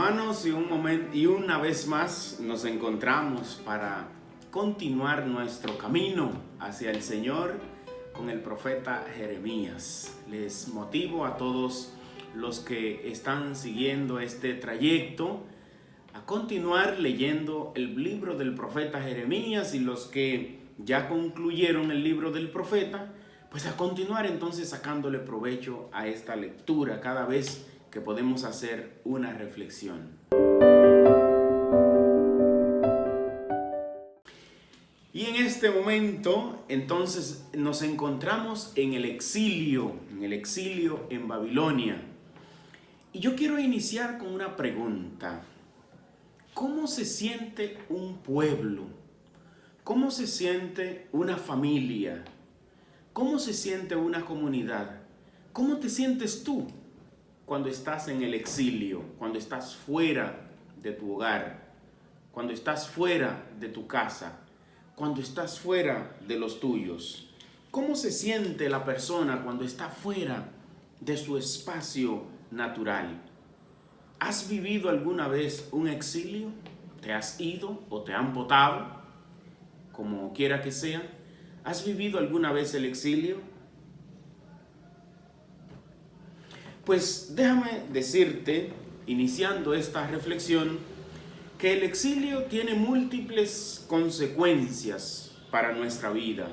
hermanos, y una vez más nos encontramos para continuar nuestro camino hacia el Señor con el profeta Jeremías. Les motivo a todos los que están siguiendo este trayecto a continuar leyendo el libro del profeta Jeremías, y los que ya concluyeron el libro del profeta, pues a continuar entonces sacándole provecho a esta lectura cada vez que podemos hacer una reflexión. Y en este momento entonces nos encontramos en el exilio en Babilonia. Y yo quiero iniciar con una pregunta. ¿Cómo se siente un pueblo? ¿Cómo se siente una familia? ¿Cómo se siente una comunidad? ¿Cómo te sientes tú cuando estás en el exilio, cuando estás fuera de tu hogar, cuando estás fuera de tu casa, cuando estás fuera de los tuyos? ¿Cómo se siente la persona cuando está fuera de su espacio natural? ¿Has vivido alguna vez un exilio? ¿Te has ido o te han botado? Como quiera que sea. ¿Has vivido alguna vez el exilio? Pues déjame decirte, iniciando esta reflexión, que el exilio tiene múltiples consecuencias para nuestra vida.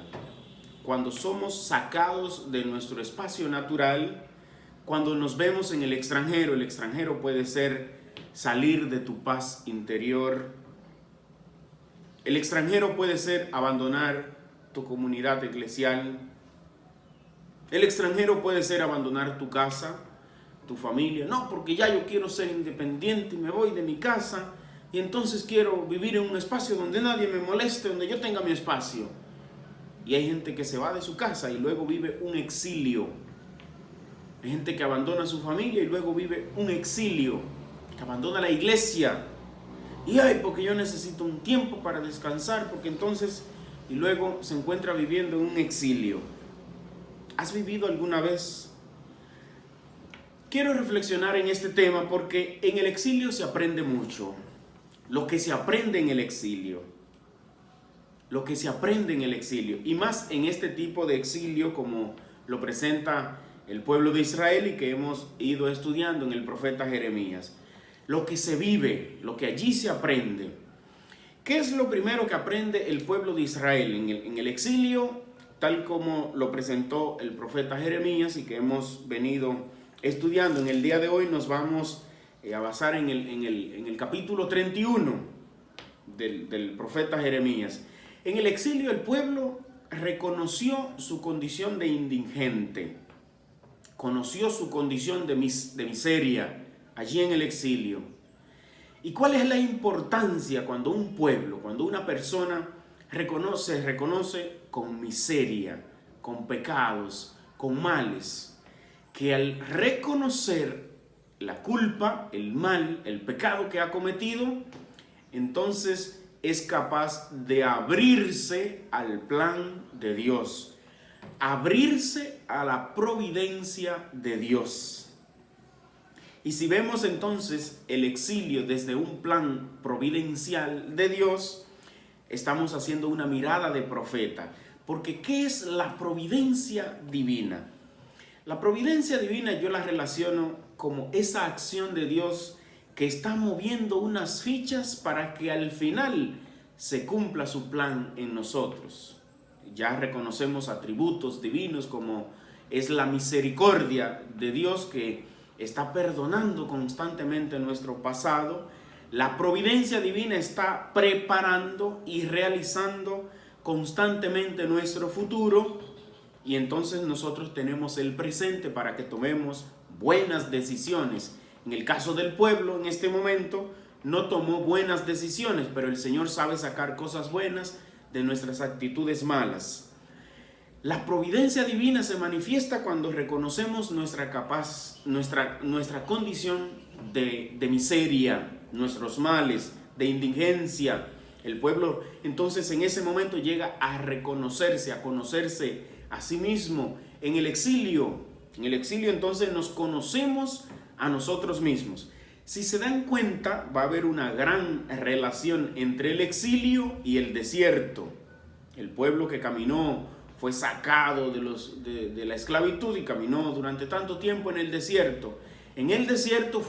Cuando somos sacados de nuestro espacio natural, cuando nos vemos en el extranjero puede ser salir de tu paz interior. El extranjero puede ser abandonar tu comunidad eclesial. El extranjero puede ser abandonar tu casa, tu familia. No, porque ya yo quiero ser independiente y me voy de mi casa y entonces quiero vivir en un espacio donde nadie me moleste, donde yo tenga mi espacio. Y hay gente que se va de su casa y luego vive un exilio. Hay gente que abandona a su familia y luego vive un exilio, que abandona la iglesia. Y porque yo necesito un tiempo para descansar, porque entonces, y luego se encuentra viviendo en un exilio. ¿Has vivido alguna vez? Quiero reflexionar en este tema porque en el exilio se aprende mucho. Lo que se aprende en el exilio. Y más en este tipo de exilio como lo presenta el pueblo de Israel y que hemos ido estudiando en el profeta Jeremías. Lo que se vive, lo que allí se aprende. ¿Qué es lo primero que aprende el pueblo de Israel en el exilio, tal como lo presentó el profeta Jeremías y que hemos venido estudiando? En el día de hoy nos vamos a basar en el capítulo 31 del profeta Jeremías. En el exilio el pueblo reconoció su condición de indigente, conoció su condición de miseria allí en el exilio. ¿Y cuál es la importancia cuando un pueblo, cuando una persona reconoce con miseria, con pecados, con males? Que al reconocer la culpa, el mal, el pecado que ha cometido, entonces es capaz de abrirse al plan de Dios, abrirse a la providencia de Dios. Y si vemos entonces el exilio desde un plan providencial de Dios, estamos haciendo una mirada de profeta. Porque ¿qué es la providencia divina? La providencia divina yo la relaciono como esa acción de Dios que está moviendo unas fichas para que al final se cumpla su plan en nosotros. Ya reconocemos atributos divinos como es la misericordia de Dios que está perdonando constantemente nuestro pasado. La providencia divina está preparando y realizando constantemente nuestro futuro. Y entonces nosotros tenemos el presente para que tomemos buenas decisiones. En el caso del pueblo, en este momento, no tomó buenas decisiones, pero el Señor sabe sacar cosas buenas de nuestras actitudes malas. La providencia divina se manifiesta cuando reconocemos nuestra condición de miseria, nuestros males, de indigencia. El pueblo entonces en ese momento llega a reconocerse, a conocerse a sí mismo. En el exilio entonces nos conocemos a nosotros mismos. Si se dan cuenta, va a haber una gran relación entre el exilio y el desierto. El pueblo que caminó, fue sacado de la esclavitud y caminó durante tanto tiempo en el desierto. En el desierto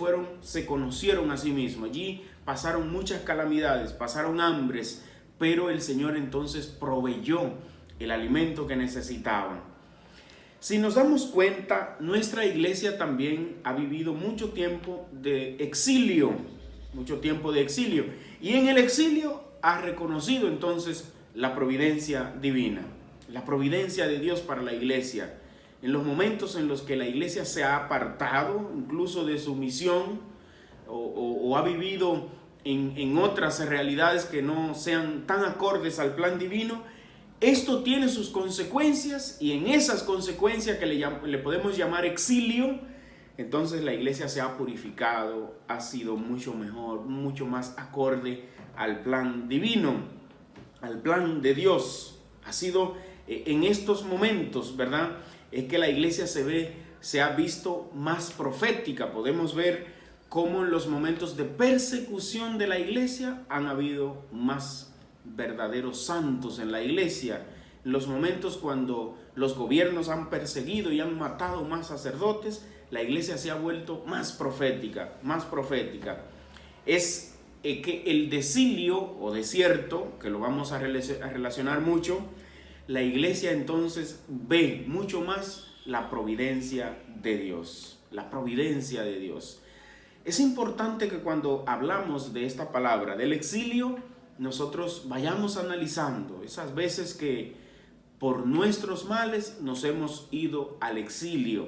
se conocieron a sí mismos. Allí pasaron muchas calamidades, pasaron hambres, pero el Señor entonces proveyó el alimento que necesitaban. Si nos damos cuenta, nuestra iglesia también ha vivido mucho tiempo de exilio, y en el exilio ha reconocido entonces la providencia divina, la providencia de Dios para la iglesia. En los momentos en los que la iglesia se ha apartado incluso de su misión o ha vivido en otras realidades que no sean tan acordes al plan divino, esto tiene sus consecuencias, y en esas consecuencias que le podemos llamar exilio, entonces la iglesia se ha purificado, ha sido mucho mejor, mucho más acorde al plan divino, al plan de Dios. Ha sido en estos momentos, ¿verdad?, es que la iglesia se ha visto más profética. Podemos ver cómo en los momentos de persecución de la iglesia han habido más verdaderos santos en la iglesia. En los momentos cuando los gobiernos han perseguido y han matado más sacerdotes, la iglesia se ha vuelto más profética, más profética. Es que el desilio o desierto, que lo vamos a relacionar mucho, la iglesia entonces ve mucho más la providencia de Dios, la providencia de Dios. Es importante que cuando hablamos de esta palabra, del exilio, nosotros vayamos analizando esas veces que por nuestros males nos hemos ido al exilio.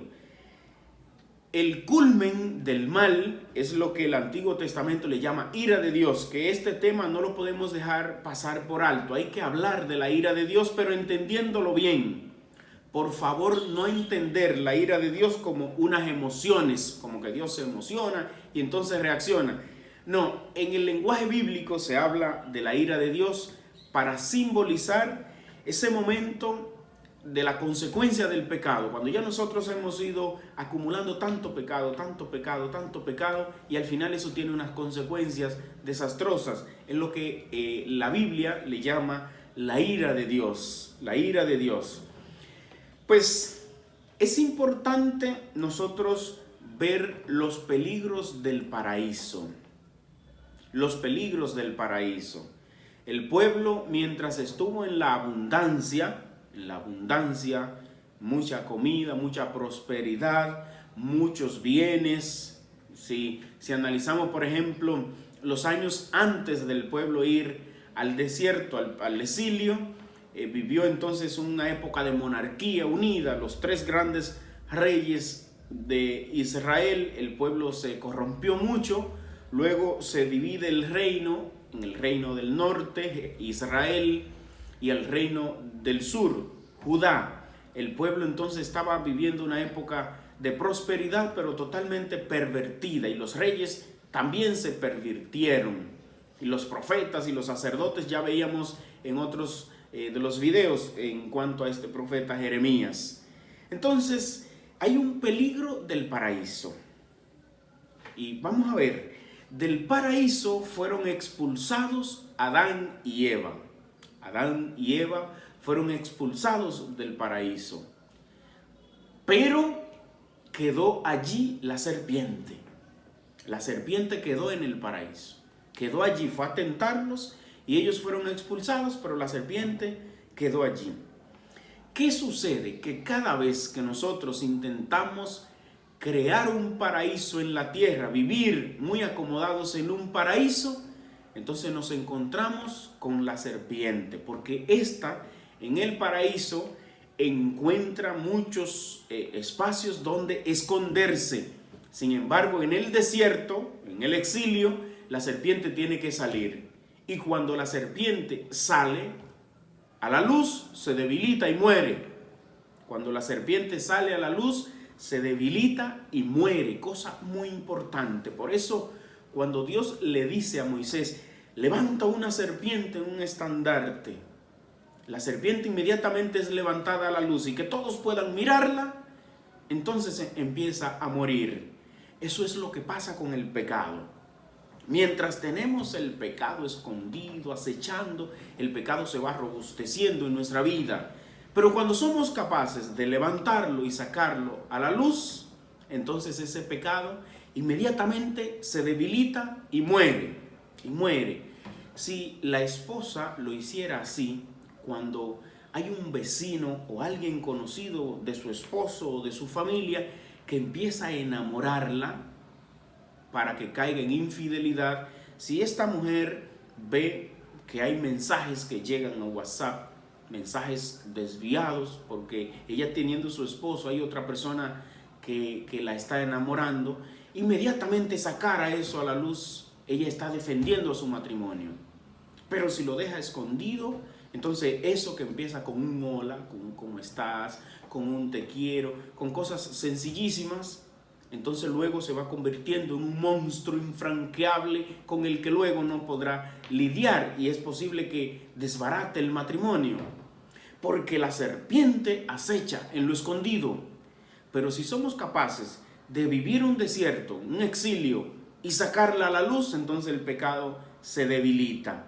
El culmen del mal es lo que el Antiguo Testamento le llama ira de Dios, que este tema no lo podemos dejar pasar por alto. Hay que hablar de la ira de Dios, pero entendiéndolo bien. Por favor, no entender la ira de Dios como unas emociones, como que Dios se emociona y entonces reacciona. No, en el lenguaje bíblico se habla de la ira de Dios para simbolizar ese momento de la consecuencia del pecado, cuando ya nosotros hemos ido acumulando tanto pecado, y al final eso tiene unas consecuencias desastrosas, en lo que la Biblia le llama la ira de Dios, la ira de Dios. Pues es importante nosotros ver los peligros del paraíso. Los peligros del paraíso. El pueblo, mientras estuvo en la abundancia, mucha comida, mucha prosperidad, muchos bienes. Si analizamos, por ejemplo, los años antes del pueblo ir al desierto, al exilio, vivió entonces una época de monarquía unida, los tres grandes reyes de Israel. El pueblo se corrompió mucho. Luego se divide el reino en el reino del norte, Israel, y el reino del sur, Judá. El pueblo entonces estaba viviendo una época de prosperidad, pero totalmente pervertida, y los reyes también se pervirtieron. Y los profetas y los sacerdotes, ya veíamos en otros de los videos en cuanto a este profeta Jeremías. Entonces, hay un peligro del paraíso. Y vamos a ver. Del paraíso fueron expulsados Adán y Eva. Adán y Eva fueron expulsados del paraíso. Pero quedó allí la serpiente. La serpiente quedó en el paraíso. Quedó allí, fue a tentarlos y ellos fueron expulsados, pero la serpiente quedó allí. ¿Qué sucede? Que cada vez que nosotros intentamos crear un paraíso en la tierra, vivir muy acomodados en un paraíso, entonces nos encontramos con la serpiente, porque esta en el paraíso encuentra muchos espacios donde esconderse. Sin embargo, en el desierto, en el exilio, la serpiente tiene que salir. Y cuando la serpiente sale a la luz, se debilita y muere. Cuando la serpiente sale a la luz, se debilita y muere, cosa muy importante. Por eso, cuando Dios le dice a Moisés, levanta una serpiente en un estandarte, la serpiente inmediatamente es levantada a la luz y que todos puedan mirarla, entonces empieza a morir. Eso es lo que pasa con el pecado. Mientras tenemos el pecado escondido, acechando, el pecado se va robusteciendo en nuestra vida. Pero cuando somos capaces de levantarlo y sacarlo a la luz, entonces ese pecado inmediatamente se debilita y muere. Y muere. Si la esposa lo hiciera así, cuando hay un vecino o alguien conocido de su esposo o de su familia que empieza a enamorarla para que caiga en infidelidad, si esta mujer ve que hay mensajes que llegan a WhatsApp, mensajes desviados, porque ella teniendo su esposo hay otra persona que la está enamorando, inmediatamente sacar eso a la luz, ella está defendiendo a su matrimonio. Pero si lo deja escondido, entonces eso que empieza con un hola, con un cómo estás, con un te quiero, con cosas sencillísimas, entonces luego se va convirtiendo en un monstruo infranqueable con el que luego no podrá lidiar y es posible que desbarate el matrimonio. Porque la serpiente acecha en lo escondido. Pero si somos capaces de vivir un desierto, un exilio y sacarla a la luz, entonces el pecado se debilita.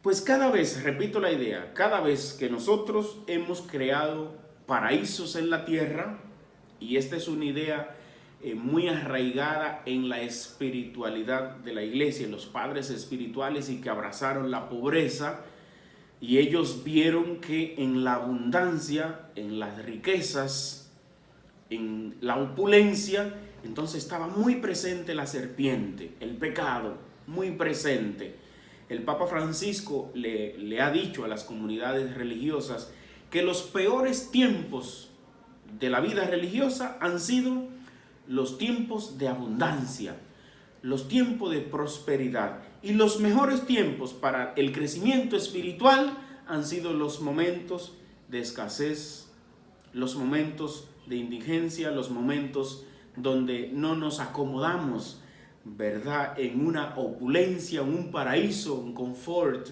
Pues cada vez, repito la idea, cada vez que nosotros hemos creado paraísos en la tierra, y esta es una idea muy arraigada en la espiritualidad de la iglesia, en los padres espirituales y que abrazaron la pobreza, y ellos vieron que en la abundancia, en las riquezas, en la opulencia, entonces estaba muy presente la serpiente, el pecado, muy presente. El Papa Francisco le ha dicho a las comunidades religiosas que los peores tiempos de la vida religiosa han sido los tiempos de abundancia, los tiempos de prosperidad, y los mejores tiempos para el crecimiento espiritual han sido los momentos de escasez, los momentos de indigencia, los momentos donde no nos acomodamos, ¿verdad?, en una opulencia, en un paraíso, en confort,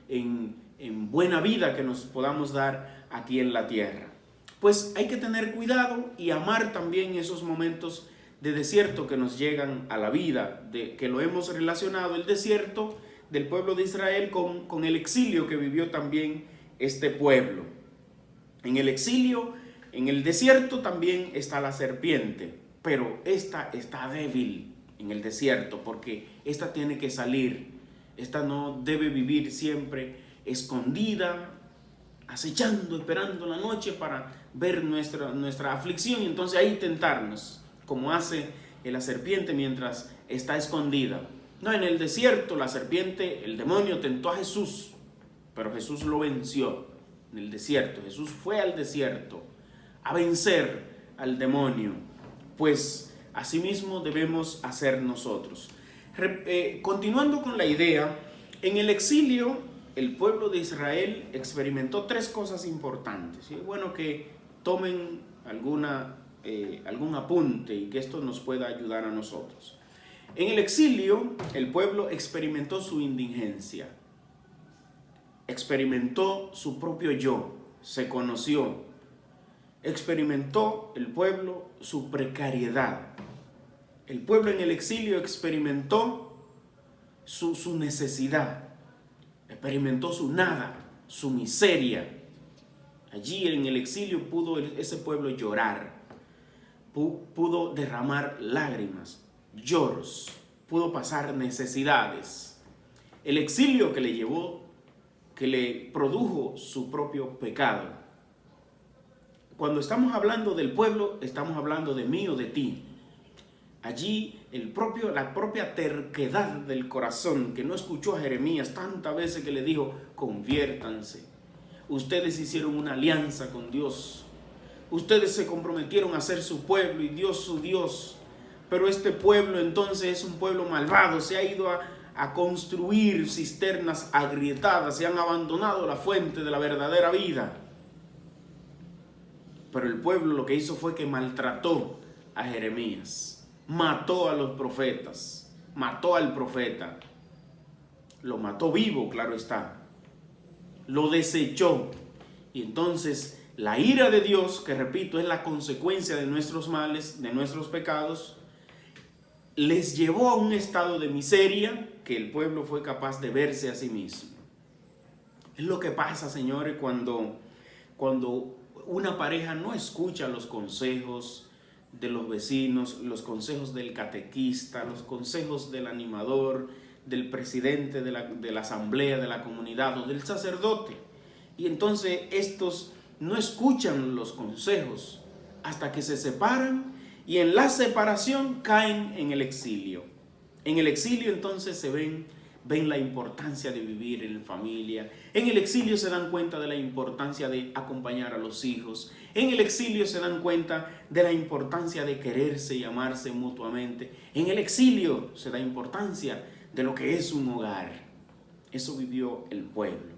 en buena vida que nos podamos dar aquí en la tierra. Pues hay que tener cuidado y amar también esos momentos de desierto que nos llegan a la vida, que lo hemos relacionado, el desierto del pueblo de Israel con el exilio que vivió también este pueblo. En el exilio, en el desierto también está la serpiente, pero esta está débil en el desierto porque esta tiene que salir, esta no debe vivir siempre escondida, acechando, esperando la noche para ver nuestra aflicción y entonces ahí tentarnos, como hace la serpiente mientras está escondida. No, en el desierto la serpiente, el demonio tentó a Jesús, pero Jesús lo venció en el desierto. Jesús fue al desierto a vencer al demonio. Pues asimismo debemos hacer nosotros. Continuando con la idea, en el exilio el pueblo de Israel experimentó tres cosas importantes. Es bueno que tomen algún apunte y que esto nos pueda ayudar a nosotros. En el exilio el pueblo experimentó su indigencia, experimentó su propio yo, se conoció, experimentó el pueblo su precariedad. El pueblo en el exilio experimentó su necesidad, experimentó su nada, su miseria. Allí en el exilio pudo ese pueblo llorar, pudo derramar lágrimas, lloros, pudo pasar necesidades. El exilio que le produjo su propio pecado. Cuando estamos hablando del pueblo, estamos hablando de mí o de ti. Allí la propia terquedad del corazón, que no escuchó a Jeremías tantas veces que le dijo, conviértanse. Ustedes hicieron una alianza con Dios. Ustedes se comprometieron a ser su pueblo y Dios su Dios. Pero este pueblo entonces es un pueblo malvado. Se ha ido a construir cisternas agrietadas. Se han abandonado la fuente de la verdadera vida. Pero el pueblo lo que hizo fue que maltrató a Jeremías. Mató a los profetas. Mató al profeta. Lo mató vivo, claro está. Lo desechó. Y entonces la ira de Dios, que repito es la consecuencia de nuestros males, de nuestros pecados, les llevó a un estado de miseria que el pueblo fue capaz de verse a sí mismo. Es lo que pasa, señores, cuando una pareja no escucha los consejos de los vecinos, los consejos del catequista, los consejos del animador, del presidente de la asamblea, de la comunidad o del sacerdote. Y entonces estos no escuchan los consejos hasta que se separan, y en la separación caen en el exilio. En el exilio entonces se ven la importancia de vivir en familia. En el exilio se dan cuenta de la importancia de acompañar a los hijos. En el exilio se dan cuenta de la importancia de quererse y amarse mutuamente. En el exilio se da importancia de lo que es un hogar. Eso vivió el pueblo.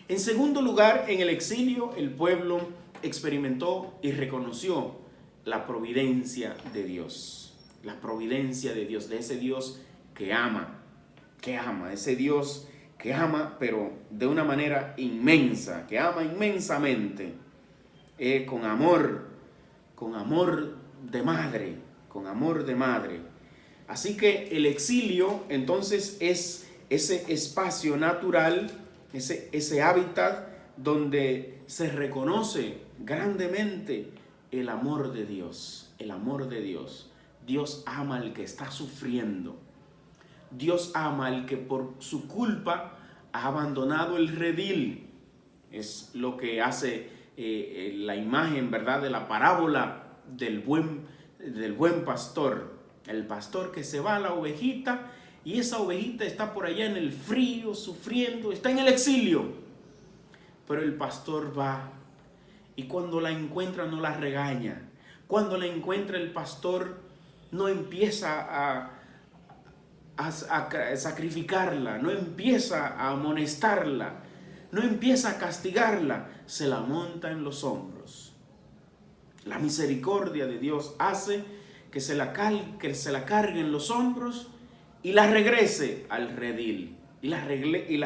En segundo lugar, en el exilio el pueblo experimentó y reconoció la providencia de Dios. La providencia de Dios, de ese Dios que ama, ese Dios que ama, pero de una manera inmensa, que ama inmensamente, con amor de madre, con amor de madre. Así que el exilio entonces es ese espacio natural, ese hábitat donde se reconoce grandemente el amor de Dios, el amor de Dios. Dios ama al que está sufriendo. Dios ama al que por su culpa ha abandonado el redil. Es lo que hace la imagen, ¿verdad?, de la parábola del buen pastor. El pastor que se va a la ovejita, y esa ovejita está por allá en el frío, sufriendo, está en el exilio. Pero el pastor va, y cuando la encuentra no la regaña. Cuando la encuentra el pastor no empieza a sacrificarla, no empieza a amonestarla, no empieza a castigarla, se la monta en los hombros. La misericordia de Dios hace que se la cargue en los hombros y la regrese al redil, y la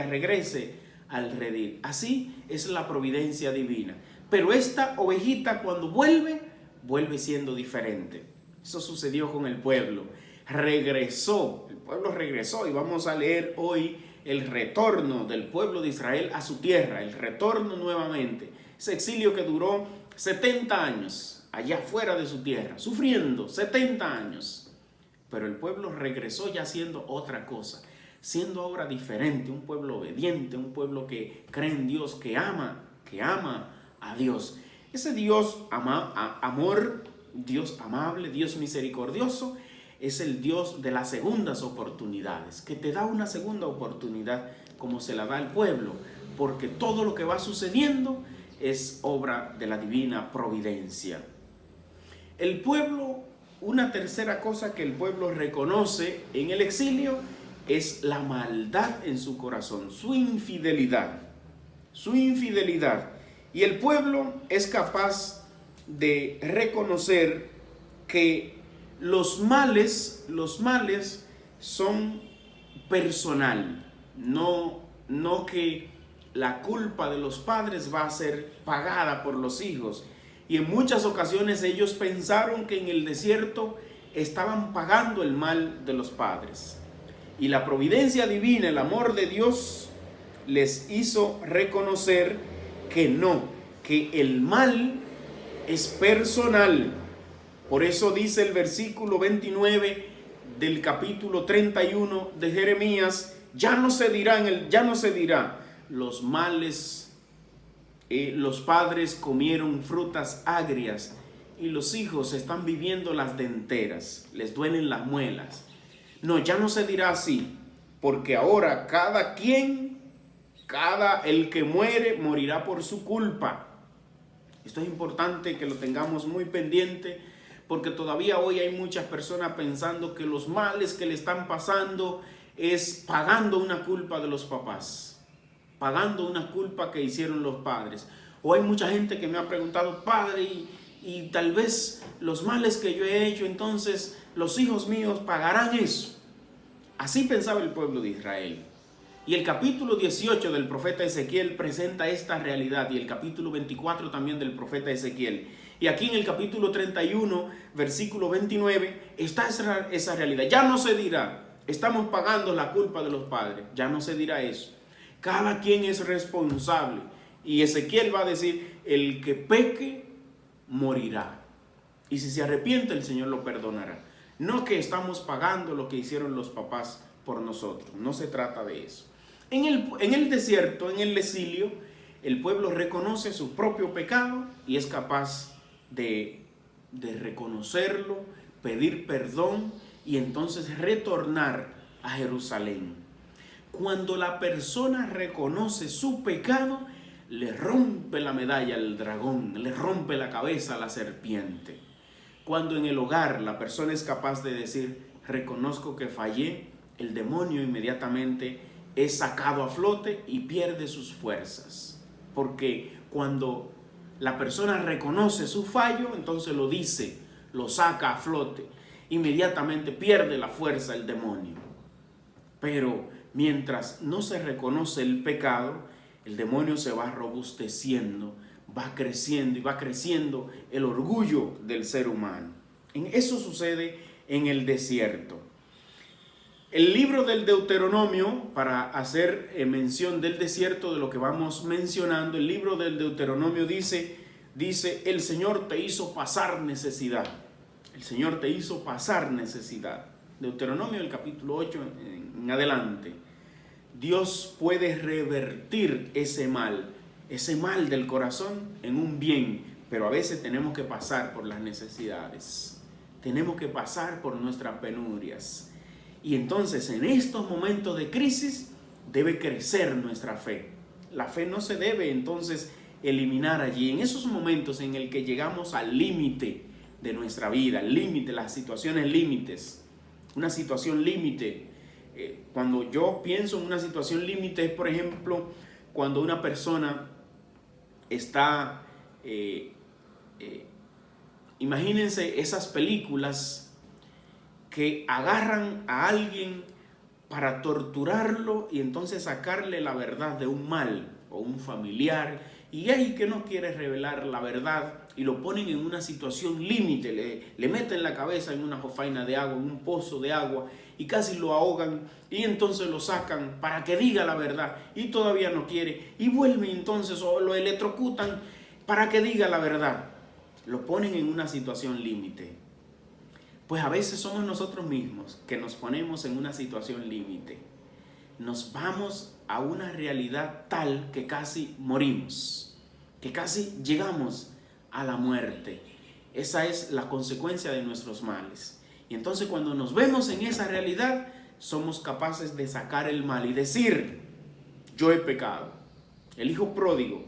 regrese al redil. Así es la providencia divina. Pero esta ovejita, cuando vuelve siendo diferente. Eso sucedió con el pueblo. El pueblo regresó, y vamos a leer hoy el retorno del pueblo de Israel a su tierra, el retorno nuevamente. Ese exilio que duró 70 años allá fuera de su tierra, sufriendo 70 años. Pero el pueblo regresó ya siendo otra cosa, siendo ahora diferente, un pueblo obediente, un pueblo que cree en Dios, que ama a Dios. Ese Dios amor, Dios amable, Dios misericordioso, es el Dios de las segundas oportunidades, que te da una segunda oportunidad como se la da al pueblo, porque todo lo que va sucediendo es obra de la divina providencia. El pueblo, una tercera cosa que el pueblo reconoce en el exilio es la maldad en su corazón, su infidelidad. Y el pueblo es capaz de reconocer que los males son personal, no que la culpa de los padres va a ser pagada por los hijos. Y en muchas ocasiones ellos pensaron que en el desierto estaban pagando el mal de los padres. Y la providencia divina, el amor de Dios, les hizo reconocer que no, que el mal es personal. Por eso dice el versículo 29 del capítulo 31 de Jeremías, ya no se dirá, los males, los padres comieron frutas agrias y los hijos están viviendo las denteras, les duelen las muelas. No, ya no se dirá así, porque ahora el que muere, morirá por su culpa. Esto es importante que lo tengamos muy pendiente, porque todavía hoy hay muchas personas pensando que los males que le están pasando es pagando una culpa de los papás, pagando una culpa que hicieron los padres. O hay mucha gente que me ha preguntado, padre, y tal vez los males que yo he hecho, entonces los hijos míos pagarán eso. Así pensaba el pueblo de Israel. Y el capítulo 18 del profeta Ezequiel presenta esta realidad, y el capítulo 24 también del profeta Ezequiel. Y aquí en el capítulo 31, versículo 29, está esa realidad. Ya no se dirá, estamos pagando la culpa de los padres. Ya no se dirá eso. Cada quien es responsable. Y Ezequiel va a decir, el que peque, morirá. Y si se arrepiente, el Señor lo perdonará. No que estamos pagando lo que hicieron los papás por nosotros. No se trata de eso. En el desierto, en el exilio, el pueblo reconoce su propio pecado y es capaz de reconocerlo, pedir perdón y entonces retornar a Jerusalén. Cuando la persona reconoce su pecado, le rompe la medalla al dragón, le rompe la cabeza a la serpiente. Cuando en el hogar la persona es capaz de decir, reconozco que fallé, el demonio inmediatamente es sacado a flote y pierde sus fuerzas. Porque cuando la persona reconoce su fallo, entonces lo dice, lo saca a flote, inmediatamente pierde la fuerza el demonio. Pero mientras no se reconoce el pecado, el demonio se va robusteciendo, va creciendo y va creciendo el orgullo del ser humano. Eso sucede en el desierto. El libro del Deuteronomio, para hacer mención del desierto de lo que vamos mencionando, el libro del Deuteronomio dice, el Señor te hizo pasar necesidad. El Señor te hizo pasar necesidad. Deuteronomio, el capítulo 8 en adelante. Dios puede revertir ese mal del corazón en un bien, pero a veces tenemos que pasar por las necesidades. Tenemos que pasar por nuestras penurias. Y entonces en estos momentos de crisis debe crecer nuestra fe. La fe no se debe entonces eliminar allí. En esos momentos en el que llegamos al límite de nuestra vida, al límite, las situaciones límites, una situación límite. Cuando yo pienso en una situación límite es, por ejemplo, cuando una persona está, imagínense esas películas que agarran a alguien para torturarlo y entonces sacarle la verdad de un mal o un familiar, y hay que no quiere revelar la verdad y lo ponen en una situación límite, le meten la cabeza en una jofaina de agua, en un pozo de agua y casi lo ahogan, y entonces lo sacan para que diga la verdad y todavía no quiere, y vuelven entonces o lo electrocutan para que diga la verdad. Lo ponen en una situación límite. Pues a veces somos nosotros mismos que nos ponemos en una situación límite. Nos vamos a una realidad tal que casi morimos, que casi llegamos a la muerte. Esa es la consecuencia de nuestros males. Y entonces cuando nos vemos en esa realidad, somos capaces de sacar el mal y decir, yo he pecado. El hijo pródigo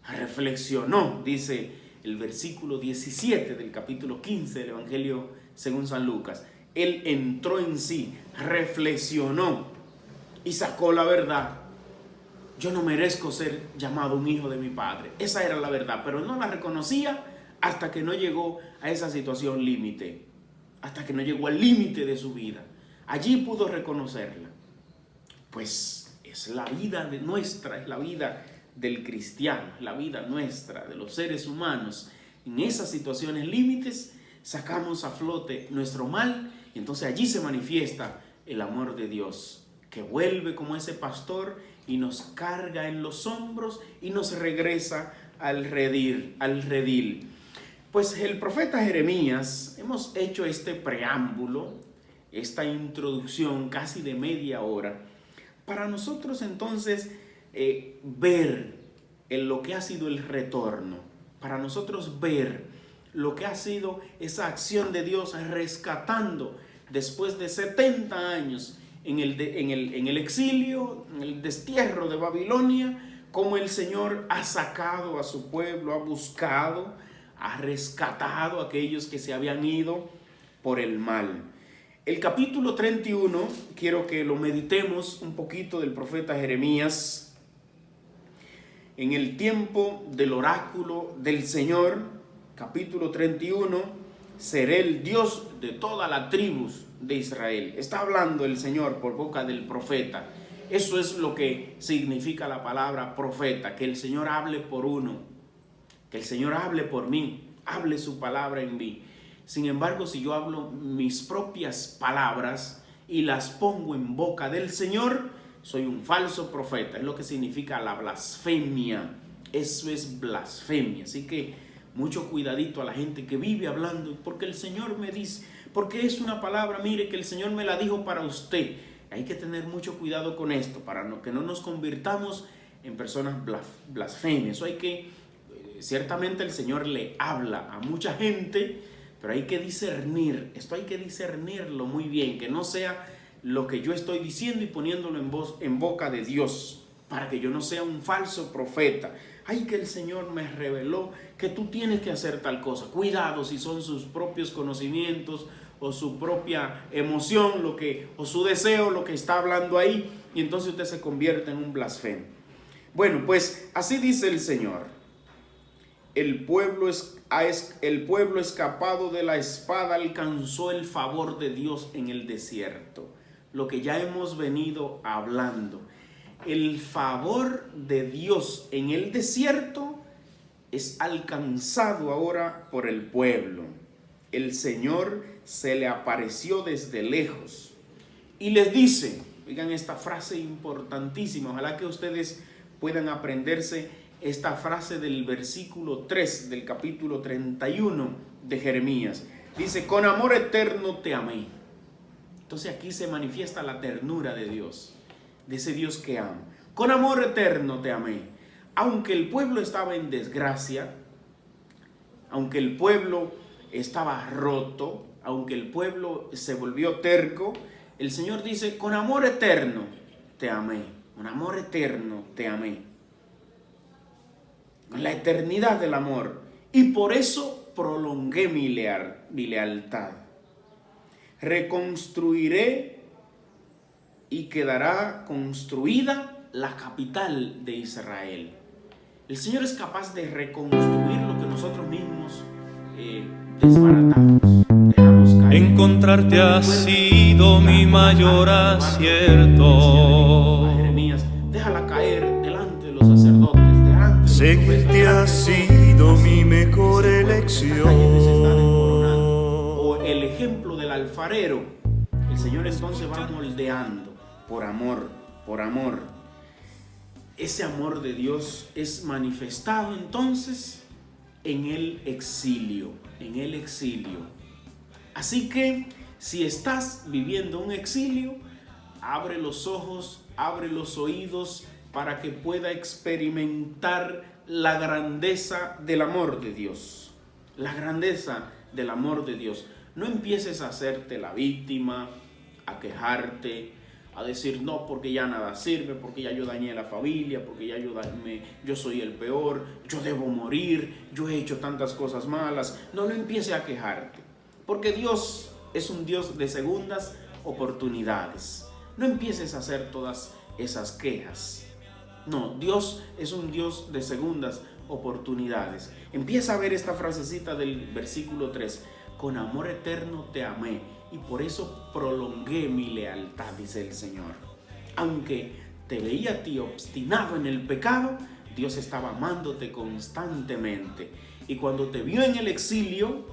reflexionó, dice el versículo 17 del capítulo 15 del Evangelio según San Lucas. Él entró en sí, reflexionó y sacó la verdad. Yo no merezco ser llamado un hijo de mi padre. Esa era la verdad, pero no la reconocía hasta que no llegó a esa situación límite, hasta que no llegó al límite de su vida. Allí pudo reconocerla. Pues es la vida de nuestra, es la vida del cristiano, la vida nuestra, de los seres humanos. En esas situaciones límites sacamos a flote nuestro mal y entonces allí se manifiesta el amor de Dios, que vuelve como ese pastor y nos carga en los hombros y nos regresa al redil. Pues el profeta Jeremías, hemos hecho este preámbulo, esta introducción casi de media hora, para nosotros entonces ver en lo que ha sido el retorno, para nosotros ver lo que ha sido esa acción de Dios rescatando después de 70 años en el exilio, en el destierro de Babilonia, cómo el Señor ha sacado a su pueblo, ha buscado, ha rescatado a aquellos que se habían ido por el mal. El capítulo 31, quiero que lo meditemos un poquito, del profeta Jeremías. En el tiempo del oráculo del Señor, capítulo 31, seré el Dios de todas las tribus de Israel. Está hablando el Señor por boca del profeta. Eso es lo que significa la palabra profeta, que el Señor hable por uno, que el Señor hable por mí, hable su palabra en mí. Sin embargo, si yo hablo mis propias palabras y las pongo en boca del Señor, soy un falso profeta. Es lo que significa la blasfemia. Eso es blasfemia. Así que mucho cuidadito a la gente que vive hablando, porque el Señor me dice, porque es una palabra, mire, que el Señor me la dijo para usted. Hay que tener mucho cuidado con esto, para que no nos convirtamos en personas blasfemias. Eso hay que, ciertamente el Señor le habla a mucha gente, pero hay que discernir, esto hay que discernirlo muy bien, que no sea lo que yo estoy diciendo y poniéndolo en boca de Dios, para que yo no sea un falso profeta. Ay, que el Señor me reveló que tú tienes que hacer tal cosa. Cuidado si son sus propios conocimientos o su propia emoción, o su deseo, lo que está hablando ahí, y entonces usted se convierte en un blasfemo. Bueno, pues así dice el Señor. El pueblo escapado de la espada alcanzó el favor de Dios en el desierto. Lo que ya hemos venido hablando. El favor de Dios en el desierto es alcanzado ahora por el pueblo. El Señor se le apareció desde lejos y les dice, oigan esta frase importantísima, ojalá que ustedes puedan aprenderse esta frase del versículo 3 del capítulo 31 de Jeremías. Dice, con amor eterno te amé. Entonces aquí se manifiesta la ternura de Dios, de ese Dios que ama. Con amor eterno te amé. Aunque el pueblo estaba en desgracia, aunque el pueblo estaba roto, aunque el pueblo se volvió terco, el Señor dice, con amor eterno te amé. Con amor eterno te amé. Con la eternidad del amor. Y por eso prolongué mi lealtad. Reconstruiré y quedará construida la capital de Israel. El Señor es capaz de reconstruir lo que nosotros mismos desbaratamos, dejamos caer. Encontrarte ha sido mi mayor acierto. A Jeremías, déjala caer delante de los sacerdotes, delante de los profetas. Seguirte ha sido mi mejor elección. O el ejemplo del alfarero. El Señor entonces va moldeando por amor, por amor. Ese amor de Dios es manifestado entonces en el exilio, en el exilio. Así que si estás viviendo un exilio, abre los ojos, abre los oídos para que pueda experimentar la grandeza del amor de Dios. La grandeza del amor de Dios. No empieces a hacerte la víctima, a quejarte, a decir no, porque ya nada sirve, porque ya yo dañé la familia, porque ya yo soy el peor, yo debo morir, yo he hecho tantas cosas malas. No empieces a quejarte, porque Dios es un Dios de segundas oportunidades. No empieces a hacer todas esas quejas. No, Dios es un Dios de segundas oportunidades. Empieza a ver esta frasecita del versículo 3. Con amor eterno te amé y por eso prolongué mi lealtad, dice el Señor. Aunque te veía a ti obstinado en el pecado, Dios estaba amándote constantemente. Y cuando te vio en el exilio,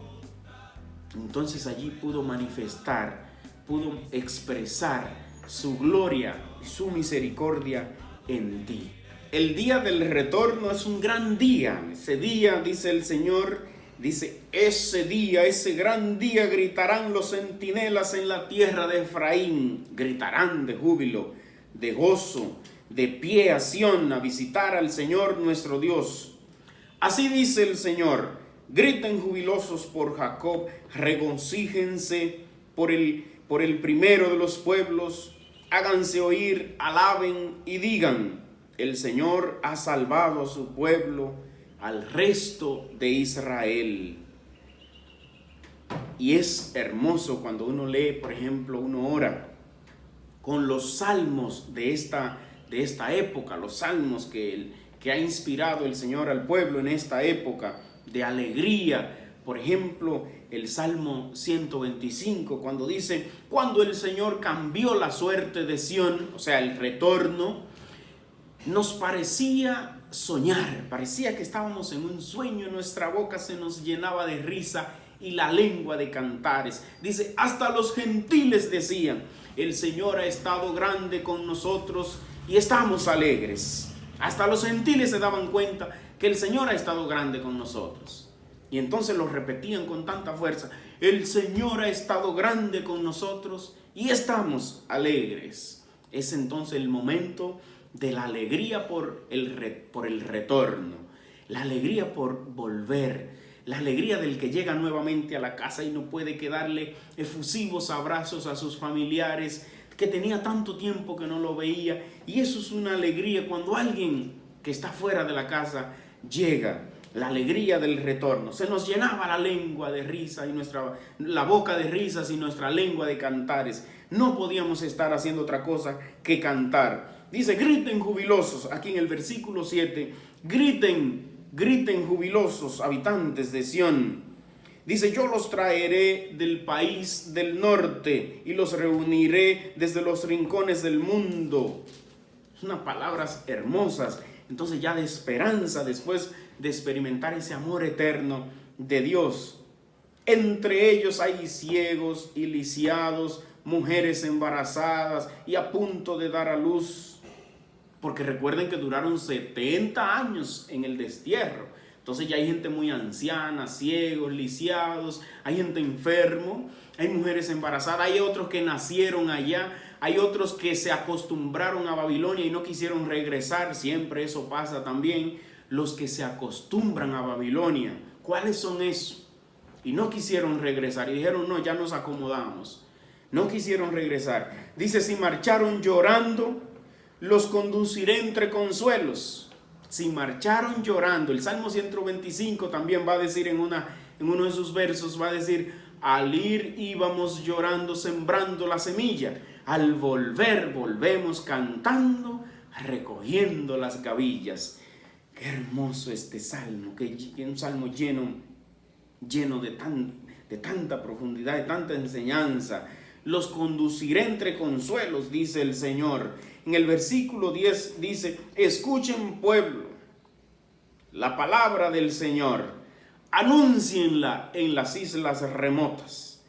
entonces allí pudo manifestar, pudo expresar su gloria, su misericordia en ti. El día del retorno es un gran día. Ese día, dice el Señor, dice, ese día, ese gran día gritarán los centinelas en la tierra de Efraín. Gritarán de júbilo, de gozo, de pie a Sión a visitar al Señor nuestro Dios. Así dice el Señor, griten jubilosos por Jacob, regocíjense por el primero de los pueblos, háganse oír, alaben y digan, el Señor ha salvado a su pueblo, al resto de Israel. Y es hermoso cuando uno lee, por ejemplo, uno ora con los salmos de esta época, los salmos que ha inspirado el Señor al pueblo en esta época de alegría. Por ejemplo, el Salmo 125, cuando dice, cuando el Señor cambió la suerte de Sión, o sea, el retorno, nos parecía soñar, parecía que estábamos en un sueño, nuestra boca se nos llenaba de risa y la lengua de cantares. Dice, hasta los gentiles decían, el Señor ha estado grande con nosotros y estamos alegres. Hasta los gentiles se daban cuenta que el Señor ha estado grande con nosotros. Y entonces lo repetían con tanta fuerza, el Señor ha estado grande con nosotros y estamos alegres. Es entonces el momento de la alegría por el retorno, la alegría por volver, la alegría del que llega nuevamente a la casa y no puede quedarle efusivos abrazos a sus familiares, que tenía tanto tiempo que no lo veía. Y eso es una alegría cuando alguien que está fuera de la casa llega, la alegría del retorno. Se nos llenaba la lengua de risa y la boca de risas y nuestra lengua de cantares. No podíamos estar haciendo otra cosa que cantar. Dice, griten jubilosos, aquí en el versículo 7, griten jubilosos, habitantes de Sión. Dice, yo los traeré del país del norte y los reuniré desde los rincones del mundo. Son unas palabras hermosas, entonces ya de esperanza, después de experimentar ese amor eterno de Dios. Entre ellos hay ciegos y lisiados, mujeres embarazadas y a punto de dar a luz. Porque recuerden que duraron 70 años en el destierro. Entonces ya hay gente muy anciana, ciegos, lisiados, hay gente enfermo, hay mujeres embarazadas, hay otros que nacieron allá, hay otros que se acostumbraron a Babilonia y no quisieron regresar. Siempre eso pasa también. Los que se acostumbran a Babilonia, ¿cuáles son esos? Y no quisieron regresar y dijeron, no, ya nos acomodamos. No quisieron regresar. Dice, si marcharon llorando, los conduciré entre consuelos. Si marcharon llorando, el Salmo 125 también va a decir en uno de sus versos, va a decir, al ir íbamos llorando, sembrando la semilla. Al volver, volvemos cantando, recogiendo las gavillas. Qué hermoso este salmo, que un salmo lleno de tanta profundidad, de tanta enseñanza. Los conduciré entre consuelos, dice el Señor. En el versículo 10 dice, escuchen pueblo, la palabra del Señor, anúncienla en las islas remotas.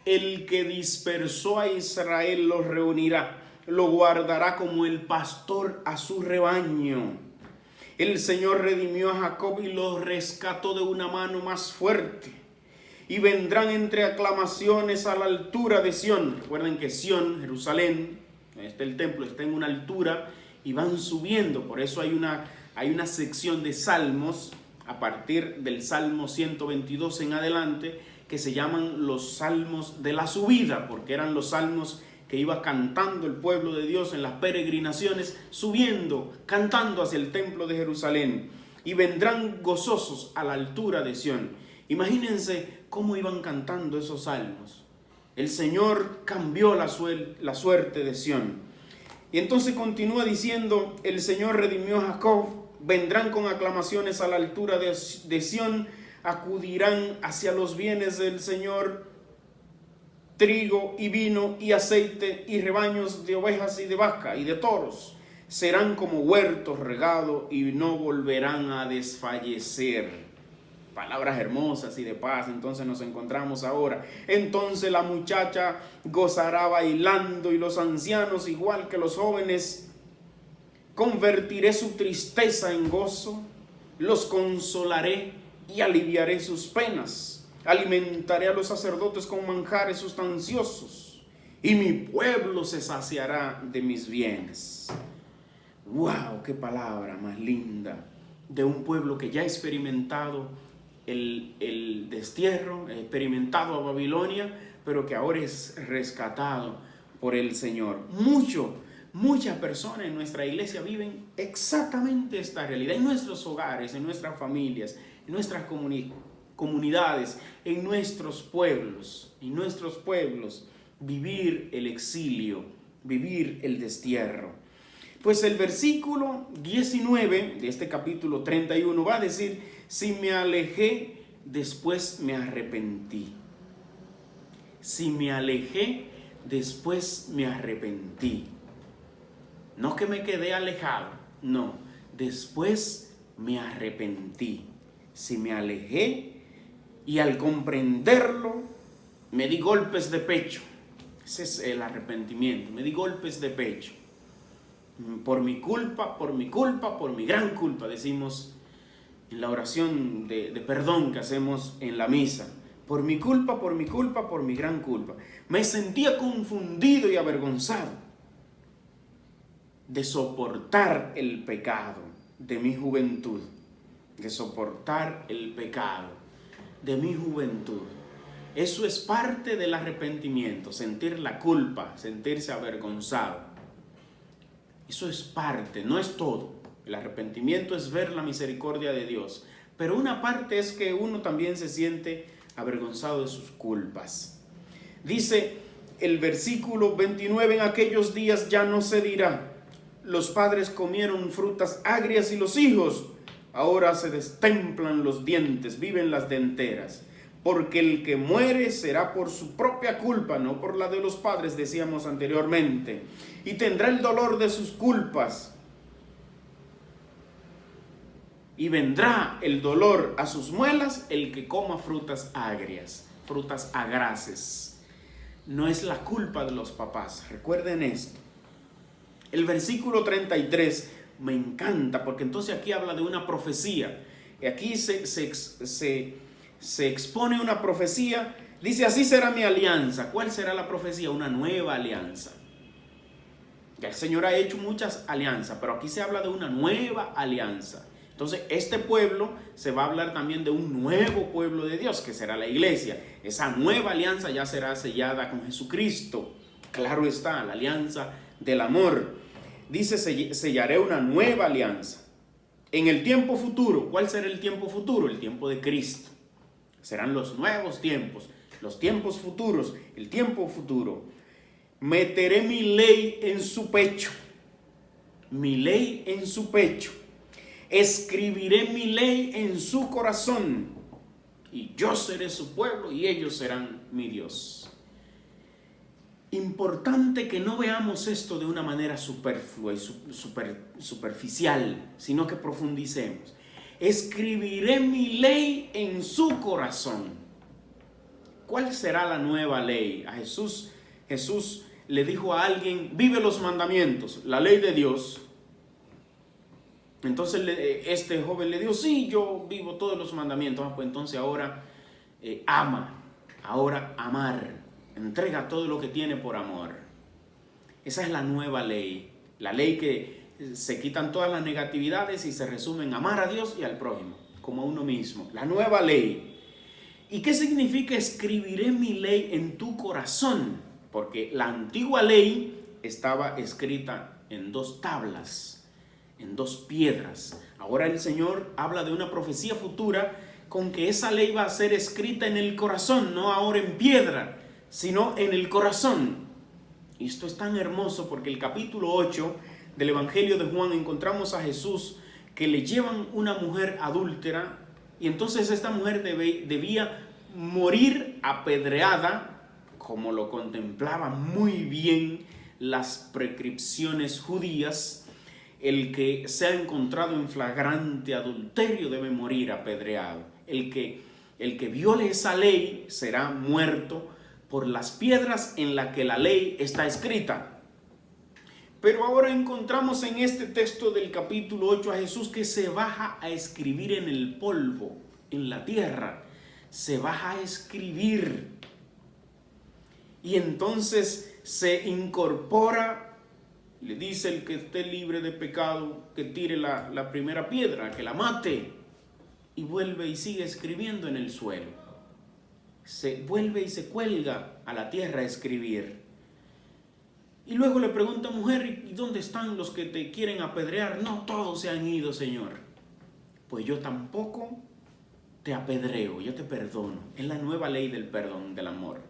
El que dispersó a Israel los reunirá, lo guardará como el pastor a su rebaño. El Señor redimió a Jacob y lo rescató de una mano más fuerte. Y vendrán entre aclamaciones a la altura de Sión. Recuerden que Sión, Jerusalén, el templo está en una altura y van subiendo. Por eso hay una sección de salmos a partir del Salmo 122 en adelante que se llaman los salmos de la subida, porque eran los salmos que iba cantando el pueblo de Dios en las peregrinaciones, subiendo, cantando hacia el templo de Jerusalén. Y vendrán gozosos a la altura de Sión. Imagínense cómo iban cantando esos salmos. El Señor cambió la suerte de Sión. Y entonces continúa diciendo, el Señor redimió a Jacob, vendrán con aclamaciones a la altura de Sión, acudirán hacia los bienes del Señor, trigo y vino y aceite y rebaños de ovejas y de vaca y de toros. Serán como huertos regados y no volverán a desfallecer. Palabras hermosas y de paz. Entonces nos encontramos ahora. Entonces la muchacha gozará bailando y los ancianos igual que los jóvenes. Convertiré su tristeza en gozo, los consolaré y aliviaré sus penas. Alimentaré a los sacerdotes con manjares sustanciosos y mi pueblo se saciará de mis bienes. ¡Wow! ¡Qué palabra más linda! De un pueblo que ya ha experimentado el destierro, ha experimentado a Babilonia, pero que ahora es rescatado por el Señor. Muchas personas en nuestra iglesia viven exactamente esta realidad, en nuestros hogares, en nuestras familias, en nuestras comunidades, en nuestros pueblos, vivir el exilio, vivir el destierro. Pues el versículo 19 de este capítulo 31 va a decir, si me alejé, después me arrepentí. Si me alejé, después me arrepentí. No que me quedé alejado, no. después me arrepentí. Si me alejé y al comprenderlo me di golpes de pecho. Ese es el arrepentimiento. Me di golpes de pecho. Por mi culpa, por mi culpa, por mi gran culpa, decimos en la oración de perdón que hacemos en la misa. Por mi culpa, por mi culpa, por mi gran culpa. Me sentía confundido y avergonzado de soportar el pecado de mi juventud. De soportar el pecado de mi juventud. Eso es parte del arrepentimiento, sentir la culpa, sentirse avergonzado. Eso es parte, no es todo. El arrepentimiento es ver la misericordia de Dios, pero una parte es que uno también se siente avergonzado de sus culpas. Dice el versículo 29, en aquellos días ya no se dirá, los padres comieron frutas agrias y los hijos ahora se destemplan los dientes, viven las denteras. Porque el que muere será por su propia culpa, no por la de los padres, decíamos anteriormente, y tendrá el dolor de sus culpas. Y vendrá el dolor a sus muelas el que coma frutas agrias, frutas agraces. No es la culpa de los papás, recuerden esto. El versículo 33 me encanta, porque entonces aquí habla de una profecía. Y aquí se expone una profecía. Dice, así será mi alianza. ¿Cuál será la profecía? Una nueva alianza. Ya el Señor ha hecho muchas alianzas, pero aquí se habla de una nueva alianza. Entonces este pueblo, se va a hablar también de un nuevo pueblo de Dios, que será la iglesia. Esa nueva alianza ya será sellada con Jesucristo. Claro está, la alianza del amor. Dice, sellaré una nueva alianza. En el tiempo futuro, ¿cuál será el tiempo futuro? El tiempo de Cristo. Serán los nuevos tiempos, los tiempos futuros, el tiempo futuro. Meteré mi ley en su pecho, mi ley en su pecho. Escribiré mi ley en su corazón, y yo seré su pueblo y ellos serán mi Dios. Importante que no veamos esto de una manera superflua y superficial, sino que profundicemos. Escribiré mi ley en su corazón. ¿Cuál será la nueva ley? A Jesús le dijo a alguien, vive los mandamientos, la ley de Dios. Entonces este joven le dijo, sí, yo vivo todos los mandamientos. Pues entonces ahora ama, ahora amar. Entrega todo lo que tiene por amor. Esa es la nueva ley. La ley que se quitan todas las negatividades y se resume en amar a Dios y al prójimo, como a uno mismo. La nueva ley. ¿Y qué significa escribiré mi ley en tu corazón? Porque la antigua ley estaba escrita en 2 tablas, en 2 piedras. Ahora el Señor habla de una profecía futura con que esa ley va a ser escrita en el corazón, no ahora en piedra, sino en el corazón. Y esto es tan hermoso porque el capítulo 8 del Evangelio de Juan encontramos a Jesús que le llevan una mujer adúltera y entonces esta mujer debía morir apedreada, como lo contemplaban muy bien las prescripciones judías. El que se ha encontrado en flagrante adulterio debe morir apedreado. El que viole esa ley será muerto por las piedras en las que la ley está escrita. Pero ahora encontramos en este texto del capítulo 8 a Jesús que se baja a escribir en el polvo, en la tierra. Se baja a escribir. Y entonces se incorpora, le dice el que esté libre de pecado que tire la primera piedra, que la mate. Y vuelve y sigue escribiendo en el suelo. Se vuelve y se cuelga a la tierra a escribir. Y luego le pregunta, mujer, ¿y dónde están los que te quieren apedrear? No, todos se han ido, Señor. Pues yo tampoco te apedreo, yo te perdono. Es la nueva ley del perdón, del amor.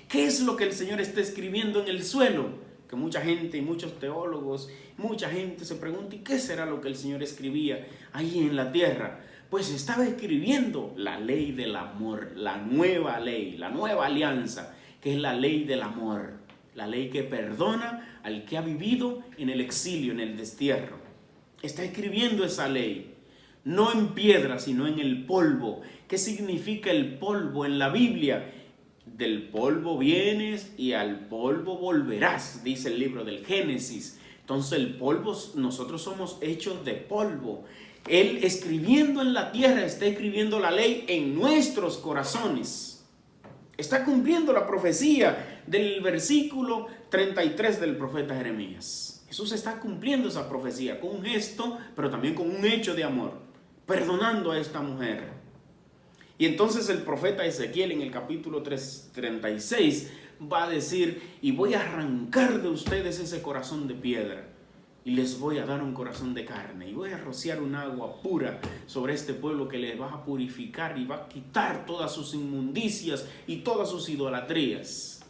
¿Qué es lo que el Señor está escribiendo en el suelo? Que mucha gente y muchos teólogos, mucha gente se pregunta, ¿y qué será lo que el Señor escribía ahí en la tierra? Pues estaba escribiendo la ley del amor, la nueva ley, la nueva alianza, que es la ley del amor, la ley que perdona al que ha vivido en el exilio, en el destierro. está escribiendo esa ley, no en piedra, sino en el polvo. ¿Qué significa el polvo en la Biblia? Del polvo vienes y al polvo volverás, dice el libro del Génesis. Entonces el polvo, nosotros somos hechos de polvo. Él escribiendo en la tierra, está escribiendo la ley en nuestros corazones. Está cumpliendo la profecía del versículo 33 del profeta Jeremías. Jesús está cumpliendo esa profecía con un gesto, pero también con un hecho de amor, perdonando a esta mujer. Y entonces el profeta Ezequiel en el capítulo 36 va a decir: y voy a arrancar de ustedes ese corazón de piedra y les voy a dar un corazón de carne, y voy a rociar un agua pura sobre este pueblo que les va a purificar y va a quitar todas sus inmundicias y todas sus idolatrías.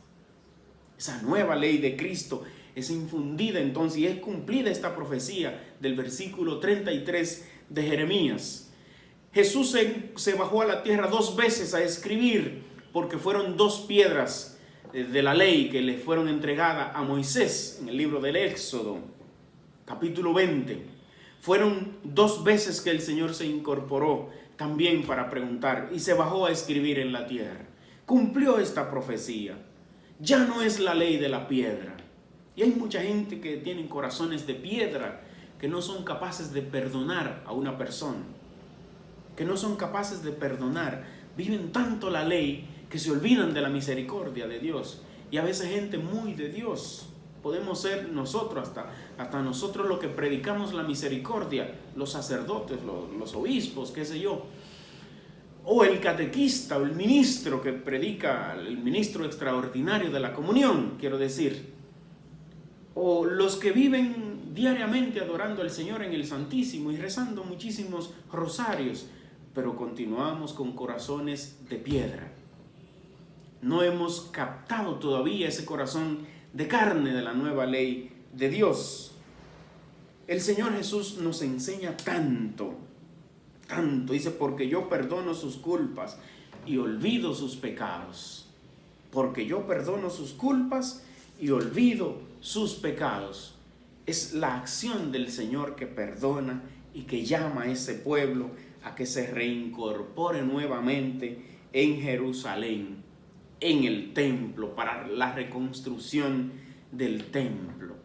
Esa nueva ley de Cristo es infundida entonces y es cumplida esta profecía del versículo 33 de Jeremías. Jesús se bajó a la tierra 2 veces a escribir, porque fueron 2 piedras de la ley que le fueron entregadas a Moisés en el libro del Éxodo, capítulo 20. Fueron 2 veces que el Señor se incorporó también para preguntar y se bajó a escribir en la tierra. Cumplió esta profecía. Ya no es la ley de la piedra. Y hay mucha gente que tiene corazones de piedra, que no son capaces de perdonar a una persona, que no son capaces de perdonar, viven tanto la ley que se olvidan de la misericordia de Dios. Y a veces gente muy de Dios, podemos ser nosotros, hasta nosotros los que predicamos la misericordia, los sacerdotes, los obispos, qué sé yo, o el catequista o el ministro que predica, el ministro extraordinario de la comunión, quiero decir, o los que viven diariamente adorando al Señor en el Santísimo y rezando muchísimos rosarios, pero continuamos con corazones de piedra. No hemos captado todavía ese corazón de carne de la nueva ley de Dios. El Señor Jesús nos enseña tanto, dice: porque yo perdono sus culpas y olvido sus pecados. Porque yo perdono sus culpas y olvido sus pecados. Es la acción del Señor que perdona y que llama a ese pueblo a que se reincorpore nuevamente en Jerusalén, en el templo, para la reconstrucción del templo.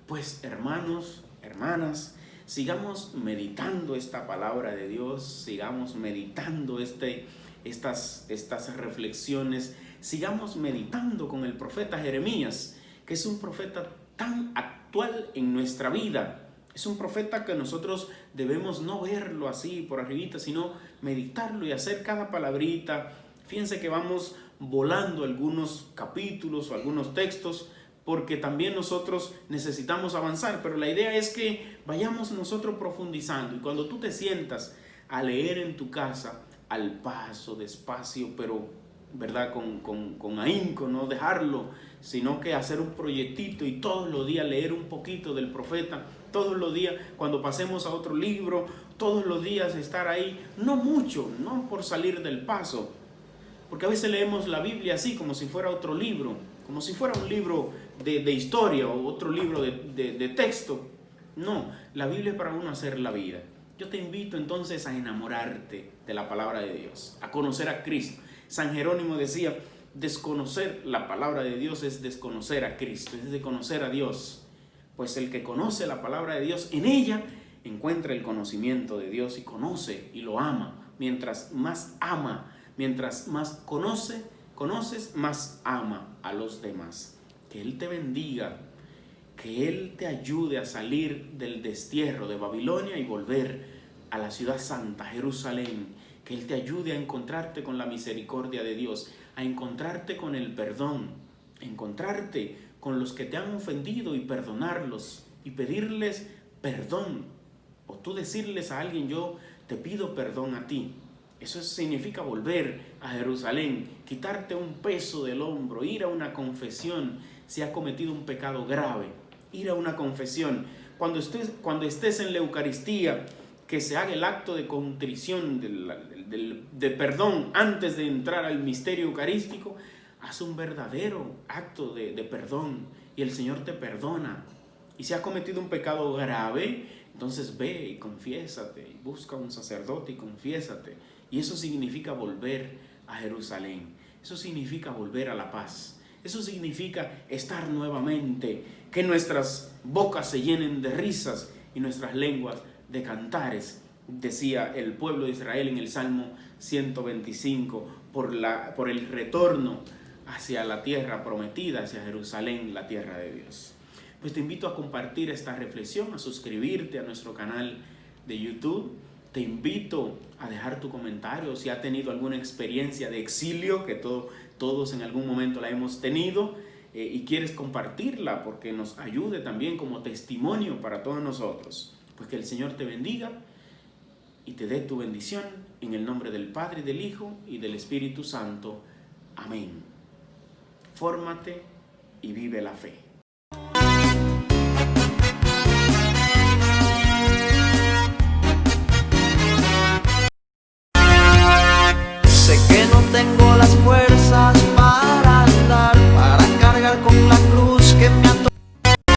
Pues hermanos, hermanas, sigamos meditando esta palabra de Dios, sigamos meditando estas reflexiones, sigamos meditando con el profeta Jeremías, que es un profeta tan actual en nuestra vida. Es un profeta que nosotros debemos no verlo así por arribita, sino meditarlo y hacer cada palabrita. Fíjense que vamos volando algunos capítulos o algunos textos, porque también nosotros necesitamos avanzar, pero la idea es que vayamos nosotros profundizando. Y cuando tú te sientas a leer en tu casa, al paso, despacio, pero ¿verdad? Con ahínco, no dejarlo, sino que hacer un proyectito y todos los días leer un poquito del profeta, todos los días cuando pasemos a otro libro, todos los días estar ahí, no mucho, no por salir del paso, porque a veces leemos la Biblia así como si fuera otro libro, como si fuera un libro de historia o otro libro de texto. No, la Biblia es para uno hacer la vida. Yo te invito entonces a enamorarte de la palabra de Dios, a conocer a Cristo. San Jerónimo decía: desconocer la palabra de Dios es desconocer a Cristo, es desconocer a Dios. Pues el que conoce la palabra de Dios, en ella encuentra el conocimiento de Dios y conoce y lo ama. Mientras más conoces, más ama a los demás. Que Él te bendiga, que Él te ayude a salir del destierro de Babilonia y volver a la ciudad santa, Jerusalén. Que Él te ayude a encontrarte con la misericordia de Dios, a encontrarte con el perdón, a encontrarte con los que te han ofendido y perdonarlos y pedirles perdón. O tú decirles a alguien: yo te pido perdón a ti. Eso significa volver a Jerusalén, quitarte un peso del hombro, ir a una confesión si has cometido un pecado grave, ir a una confesión. Cuando estés en la Eucaristía, que se haga el acto de contrición, de perdón antes de entrar al misterio eucarístico. Haz un verdadero acto de perdón y el Señor te perdona. Y si has cometido un pecado grave, Entonces ve y confiésate, busca un sacerdote y confiésate. Y eso significa volver a Jerusalén. Eso significa volver a la paz. Eso significa estar nuevamente, que nuestras bocas se llenen de risas y nuestras lenguas de cantares, decía el pueblo de Israel en el Salmo 125, por el retorno hacia la tierra prometida, hacia Jerusalén, la tierra de Dios. Pues te invito a compartir esta reflexión, a suscribirte a nuestro canal de YouTube. Te invito a dejar tu comentario si has tenido alguna experiencia de exilio, que todos en algún momento la hemos tenido, y quieres compartirla porque nos ayude también como testimonio para todos nosotros. Pues que el Señor te bendiga y te dé tu bendición en el nombre del Padre, del Hijo y del Espíritu Santo. Amén. Fórmate y vive la fe. Sé que no tengo las fuerzas